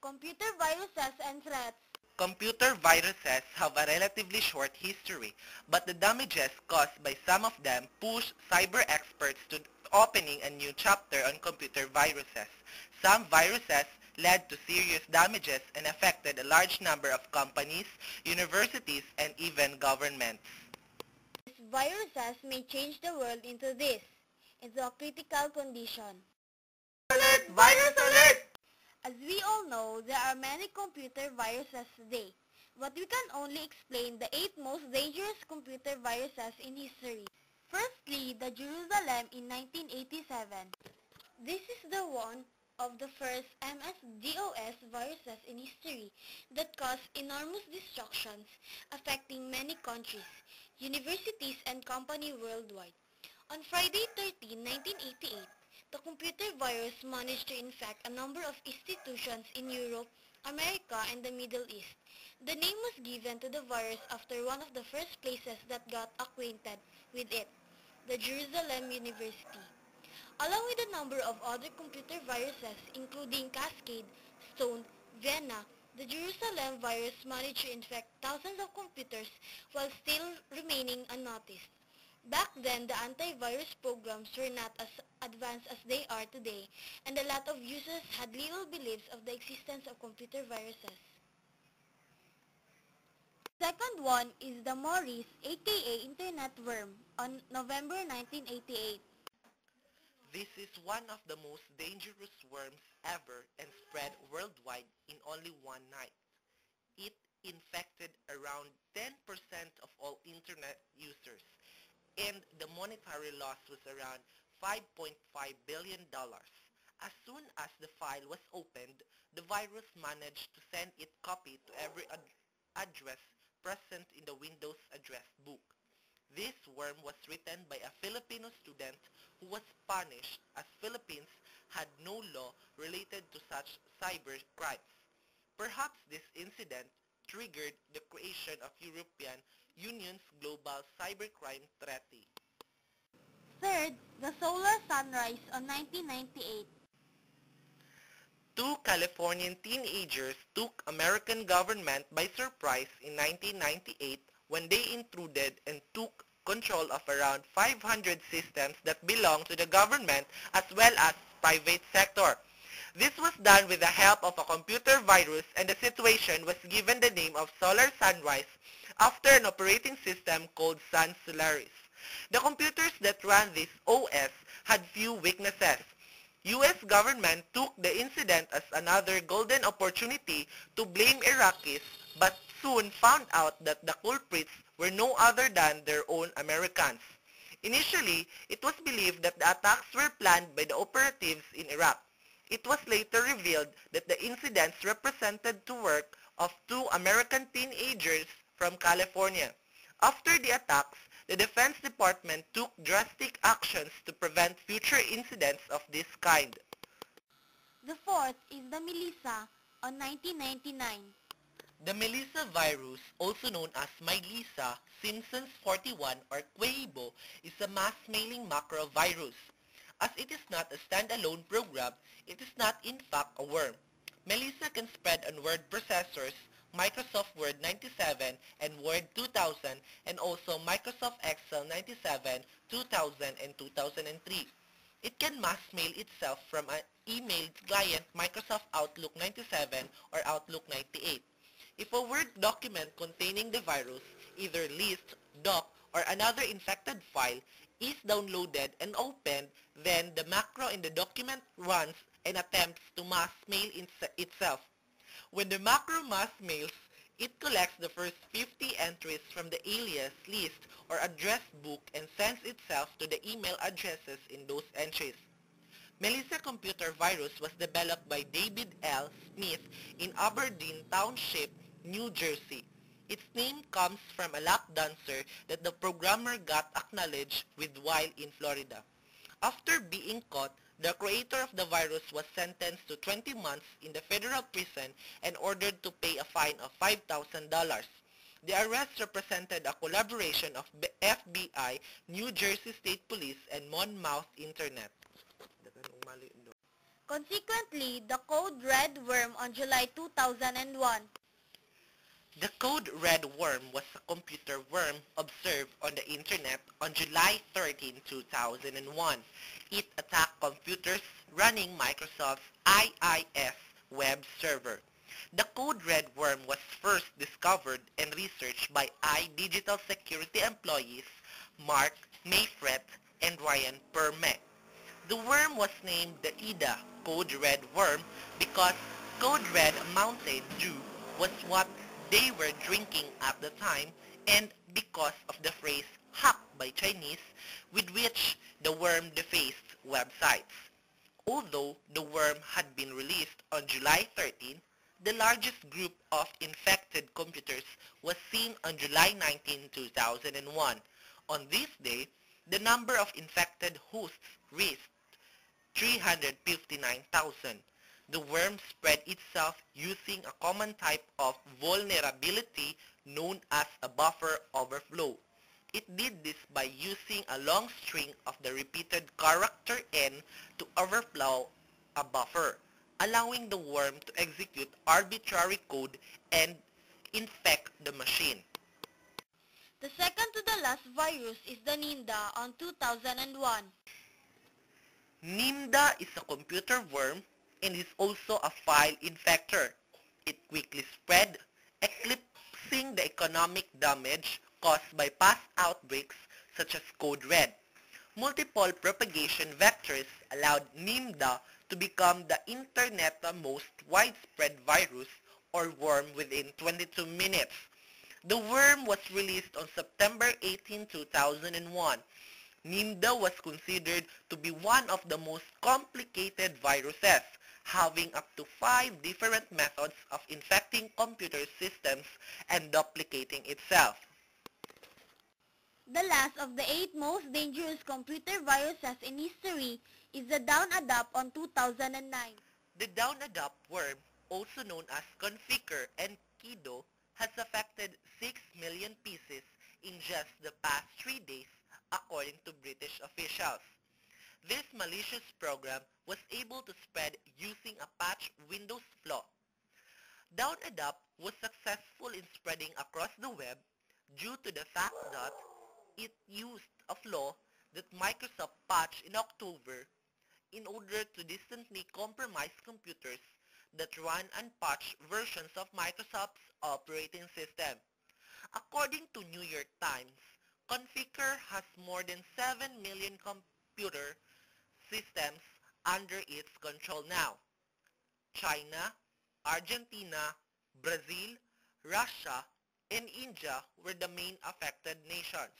Computer viruses and threats. Computer viruses have a relatively short history, but the damages caused by some of them push cyber experts to opening a new chapter on computer viruses. Some viruses led to serious damages and affected a large number of companies, universities, and even governments. These viruses may change the world into a critical condition. Alert! Virus alert! As we all know, there are many computer viruses today, but we can only explain the 8 most dangerous computer viruses in history. Firstly, the Jerusalem in 1987. This is the one of the first MS-DOS viruses in history that caused enormous destructions, affecting many countries, universities, and companies worldwide. On Friday 13, 1988, the computer virus managed to infect a number of institutions in Europe, America, and the Middle East. The name was given to the virus after one of the first places that got acquainted with it, the Jerusalem University. Along with a number of other computer viruses, including Cascade, Stone, Vienna, the Jerusalem virus managed to infect thousands of computers while still remaining unnoticed. Back then, the antivirus programs were not as advanced as they are today, and a lot of users had little beliefs of the existence of computer viruses. Second one is the Morris, aka Internet Worm, on November 1988. This is one of the most dangerous worms ever and spread worldwide in only one night. It infected around 10% of all internet users, and the monetary loss was around $5.5 billion. As soon as the file was opened, the virus managed to send its copy to every address present in the Windows address book. This worm was written by a Filipino student who was punished as Philippines had no law related to such cyber crimes. Perhaps this incident triggered the creation of European Union's Global Cybercrime Treaty. Third, the Solar Sunrise on 1998. Two Californian teenagers took American government by surprise in 1998 when they intruded and took control of around 500 systems that belong to the government as well as private sector. This was done with the help of a computer virus, and the situation was given the name of Solar Sunrise after an operating system called Sun Solaris. The computers that ran this OS had few weaknesses. U.S. government took the incident as another golden opportunity to blame Iraqis, but soon found out that the culprits were no other than their own Americans. Initially, it was believed that the attacks were planned by the operatives in Iraq. It was later revealed that the incidents represented the work of two American teenagers from California. After the attacks, the Defense Department took drastic actions to prevent future incidents of this kind. The fourth is the Melissa on 1999. The Melissa virus, also known as Mylisa Simpsons 41 or Queibo, is a mass mailing macrovirus. As it is not a standalone program, it is not in fact a worm. Melissa can spread on word processors, Microsoft Word 97 and Word 2000, and also Microsoft Excel 97, 2000, and 2003. It can mass mail itself from an email client Microsoft Outlook 97 or Outlook 98. If a Word document containing the virus, either list, doc, or another infected file, is downloaded and opened, then the macro in the document runs and attempts to mass mail itself. When the macro mass mails, it collects the first 50 entries from the alias list or address book and sends itself to the email addresses in those entries. Melissa computer virus was developed by David L. Smith in Aberdeen Township, New Jersey. Its name comes from a lap dancer that the programmer got acknowledged with while in Florida. After being caught, the creator of the virus was sentenced to 20 months in the federal prison and ordered to pay a fine of $5,000. The arrest represented a collaboration of FBI, New Jersey State Police, and Monmouth Internet. Consequently, the code red worm on July 2001. The code red worm was a computer worm observed on the internet on July 13, 2001. It attacked computers running Microsoft's IIS web server. The code red worm was first discovered and researched by digital security employees Mark Mayfret and Ryan Permek. The worm was named the Ida Code Red worm because Code Red Mountain Dew was what they were drinking at the time, and because of the phrase hacked by Chinese with which the worm defaced websites. Although the worm had been released on July 13, the largest group of infected computers was seen on July 19, 2001. On this day, the number of infected hosts reached 359,000. The worm spread itself using a common type of vulnerability known as a buffer overflow. It did this by using a long string of the repeated character N to overflow a buffer, allowing the worm to execute arbitrary code and infect the machine. The second to the last virus is the Ninda on 2001. Ninda is a computer worm and is also a file infector. It quickly spread, eclipsing the economic damage caused by past outbreaks such as Code Red. Multiple propagation vectors allowed Ninda to become the Internet's most widespread virus or worm within 22 minutes. The worm was released on September 18, 2001. Ninda was considered to be one of the most complicated viruses, having up to 5 different methods of infecting computer systems and duplicating itself. The last of the 8 most dangerous computer viruses in history is the Down Adapt on 2009. The Down Adapt worm, also known as Conficker and Kido, has affected 6 million pieces in just the past 3 days, according to British officials. This malicious program was able to spread using a patch Windows flaw. Down Adapt was successful in spreading across the web due to the fact that it used a flaw that Microsoft patched in October in order to distantly compromise computers that run unpatched versions of Microsoft's operating system. According to New York Times, Conficker has more than 7 million computer systems under its control now. China, Argentina, Brazil, Russia, and India were the main affected nations.